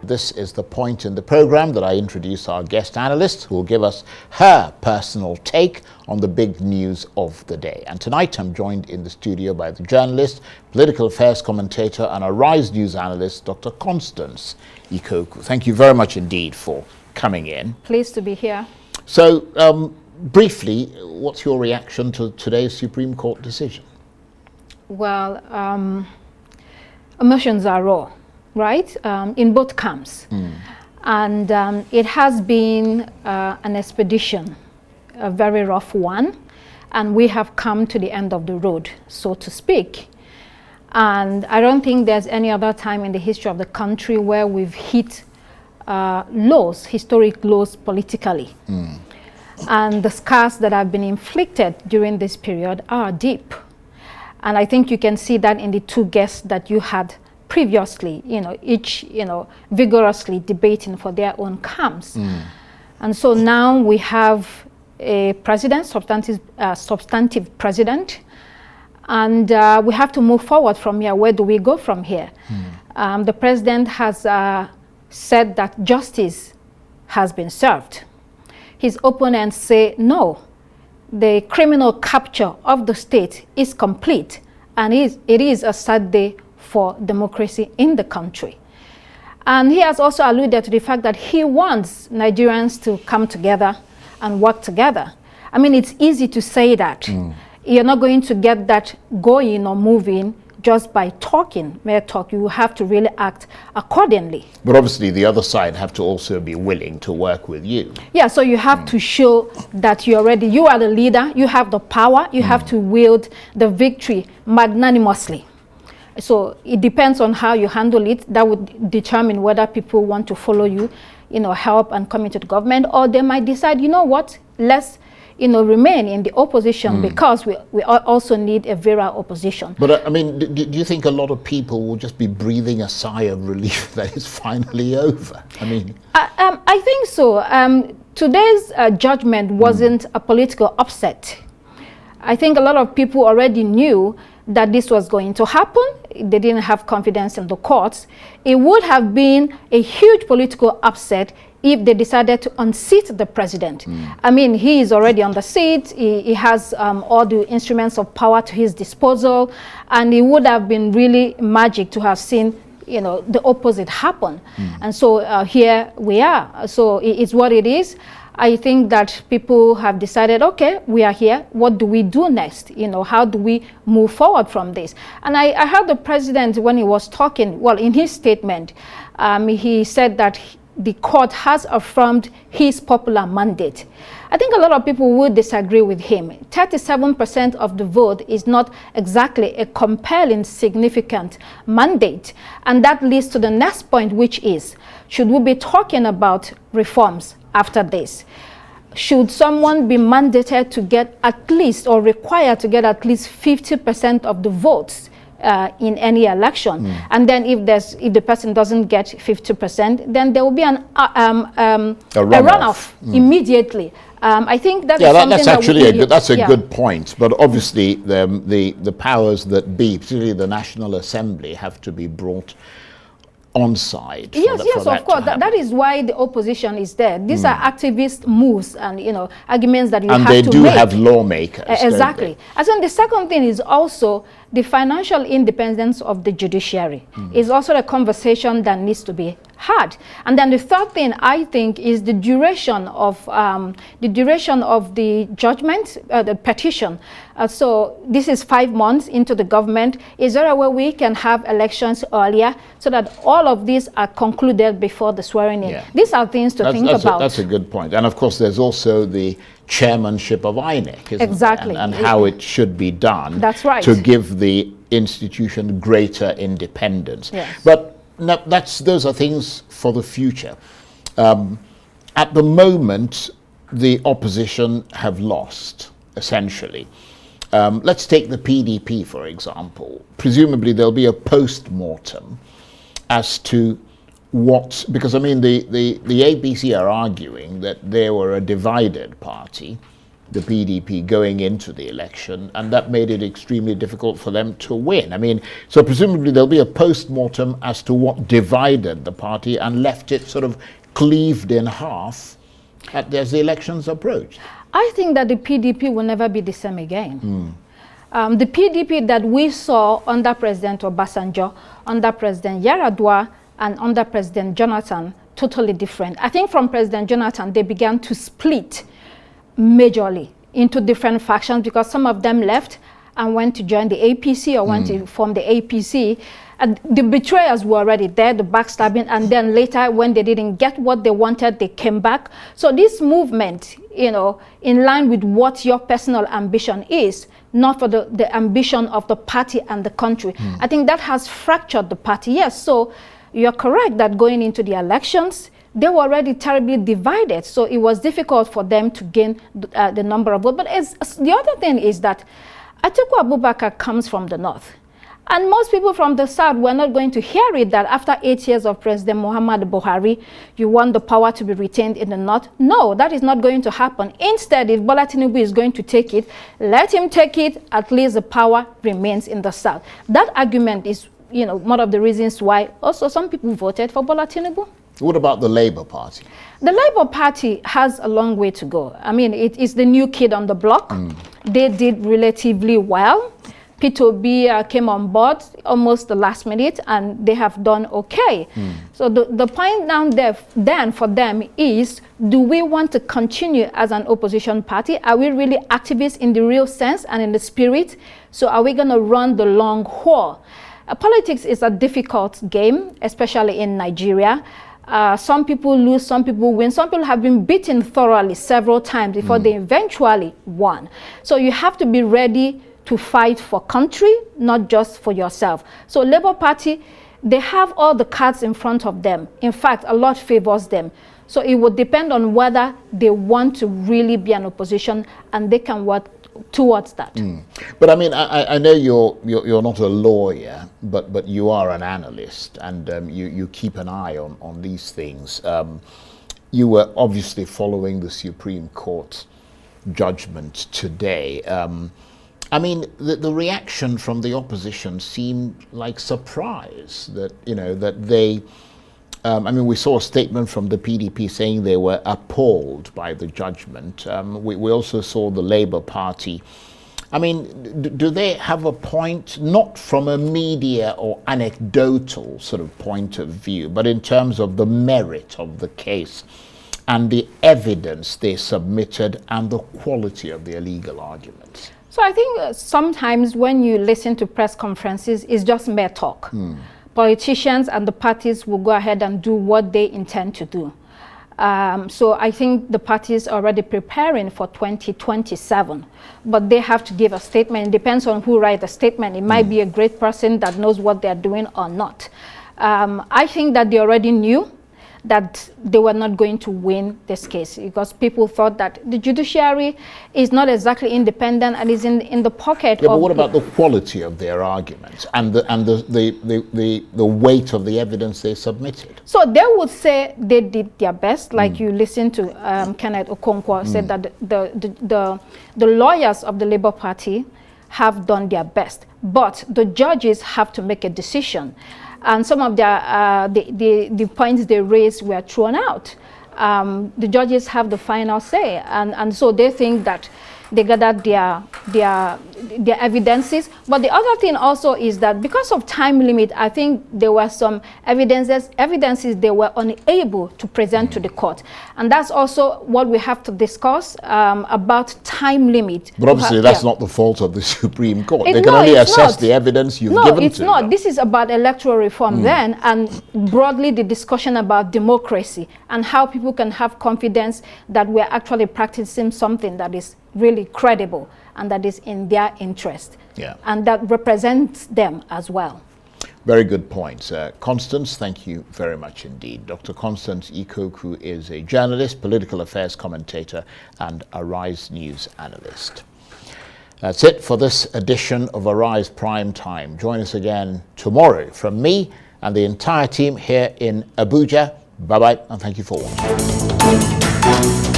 This is the point in the program that I introduce our guest analyst, who will give us her personal take on the big news of the day. And tonight I'm joined in the studio by the journalist, political affairs commentator and a Rise News analyst, Dr. Constance Ikokwu. Thank you very much indeed for coming in. Pleased to be here. So, briefly, what's your reaction to today's Supreme Court decision? Well, emotions are raw. Right, in both camps. And it has been an expedition, a very rough one, and we have come to the end of the road, so to speak. And I don't think there's any other time in the history of the country where we've hit lows, historic lows politically. And the scars that have been inflicted during this period are deep. And I think you can see that in the two guests that you had previously, each, vigorously debating for their own camps. And so now we have a president, substantive president, and we have to move forward from here. Where do we go from here? The president has said that justice has been served. His opponents say, no, the criminal capture of the state is complete, and it is a sad day for democracy in the country. And he has also alluded to the fact that he wants Nigerians to come together and work together. I mean, it's easy to say that. You're not going to get that going or moving just by talking, mere talk. You have to really act accordingly. But obviously the other side have to also be willing to work with you. Yeah, so you have to show that you are the leader, you have the power, you have to wield the victory magnanimously. So it depends on how you handle it. That would determine whether people want to follow you, help and come into the government, or they might decide, let's, remain in the opposition because we also need a virile opposition. But I mean, do you think a lot of people will just be breathing a sigh of relief that it's finally over? I mean, I think so. Today's judgment wasn't a political upset. I think a lot of people already knew that this was going to happen. They didn't have confidence in the courts. It would have been a huge political upset if they decided to unseat the president. I mean, he is already on the seat. He has all the instruments of power to his disposal, and it would have been really magic to have seen the opposite happen. And so here we are. So it's what it is. I think that people have decided, okay, we are here. What do we do next? How do we move forward from this? And I heard the president, when he was talking, well, in his statement, he said that the court has affirmed his popular mandate. I think a lot of people would disagree with him. 37% of the vote is not exactly a compelling, significant mandate. And that leads to the next point, which is, should we be talking about reforms after this? Should someone be mandated to get at least, or required to get at least 50% of the votes in any election? And then if the person doesn't get 50%, then there will be a runoff immediately. I think that is something that's actually that's a yeah. good point. But obviously the powers that be, particularly the National Assembly, have to be brought on side. Yes, of course. That is why the opposition is there. These are activist moves and arguments that you have to make. And they do have lawmakers. Exactly. And then the second thing is also the financial independence of the judiciary. Is also a conversation that needs to be had. And then the third thing, I think, is the duration of the judgment, the petition. So this is 5 months into the government. Is there a way we can have elections earlier so that all of these are concluded before the swearing in? Yeah. These are things to think about. That's a good point. And of course, there's also the chairmanship of INEC, isn't exactly. And how it should be done. That's right. To give the institution greater independence. Yes. But no, those are things for the future. At the moment, the opposition have lost, essentially. Let's take the PDP, for example. Presumably there'll be a post-mortem as to what, because I mean the ABC are arguing that they were a divided party the PDP going into the election, and that made it extremely difficult for them to win. I mean, so presumably there'll be a post-mortem as to what divided the party and left it sort of cleaved in half as the elections approached. I think that the PDP will never be the same again. The PDP that we saw under President Obasanjo, under President Yar'Adua, and under President Jonathan, totally different. I think from President Jonathan, they began to split majorly into different factions because some of them left and went to join the APC or went to form the APC. And the betrayers were already there, the backstabbing, and then later when they didn't get what they wanted, they came back. So this movement, you know, in line with what your personal ambition is, not for the ambition of the party and the country. I think that has fractured the party. Yes, so you're correct that going into the elections, they were already terribly divided. So it was difficult for them to gain the number of votes. But the other thing is that Atiku Abubakar comes from the north. And most people from the south were not going to hear it that after 8 years of President Muhammadu Buhari, you want the power to be retained in the north. No, that is not going to happen. Instead, if Bola Tinubu is going to take it, let him take it, at least the power remains in the south. That argument is, you know, one of the reasons why also some people voted for Bola Tinubu. What about the Labour Party? The Labour Party has a long way to go. I mean, it is the new kid on the block. They did relatively well. Peter Obi came on board almost the last minute, and they have done okay. So the point down there then for them is, do we want to continue as an opposition party? Are we really activists in the real sense and in the spirit? So are we going to run the long haul? Politics is a difficult game, especially in Nigeria. Some people lose, some people win. Some people have been beaten thoroughly several times before they eventually won. So you have to be ready to fight for country, not just for yourself. So Labour Party, they have all the cards in front of them. In fact, a lot favors them. So it would depend on whether they want to really be an opposition, and they can work towards that. But I mean, I know you're not a lawyer, but you are an analyst, and you keep an eye on these things. You were obviously following the Supreme Court judgment today. I mean, the reaction from the opposition seemed like surprise that, you know, that they, I mean, we saw a statement from the PDP saying they were appalled by the judgment. We also saw the Labour Party. I mean, do they have a point, not from a media or anecdotal sort of point of view, but in terms of the merit of the case and the evidence they submitted and the quality of their legal arguments? So I think sometimes when you listen to press conferences, it's just mere talk. Politicians and the parties will go ahead and do what they intend to do. So I think the parties are already preparing for 2027, but they have to give a statement. It depends on who writes the statement. It might be a great person that knows what they're doing or not. I think that they already knew that they were not going to win this case because people thought that the judiciary is not exactly independent and is in the pocket. Yeah, but what about the quality of their arguments and the weight of the evidence they submitted? So they would say they did their best, like you listened to Kenneth Okonkwo said that the lawyers of the Labour Party have done their best, but the judges have to make a decision. And some of the points they raised were thrown out. The judges have the final say, and so they think that they gathered their evidences. But the other thing also is that because of time limit, I think there were some evidences they were unable to present to the court. And that's also what we have to discuss about time limit. But obviously that's not the fault of the Supreme Court. They can only assess the evidence you've given to them. No, it's not. This is about electoral reform then, and broadly the discussion about democracy and how people can have confidence that we're actually practicing something that is really credible and that is in their interest, and that represents them as well. Very good points. Constance, thank you very much indeed. Dr. Constance Ikokwu is a journalist, political affairs commentator, and Arise News analyst. That's it for this edition of Arise Prime Time. Join us again tomorrow from me and the entire team here in Abuja. Bye-bye, and thank you for watching.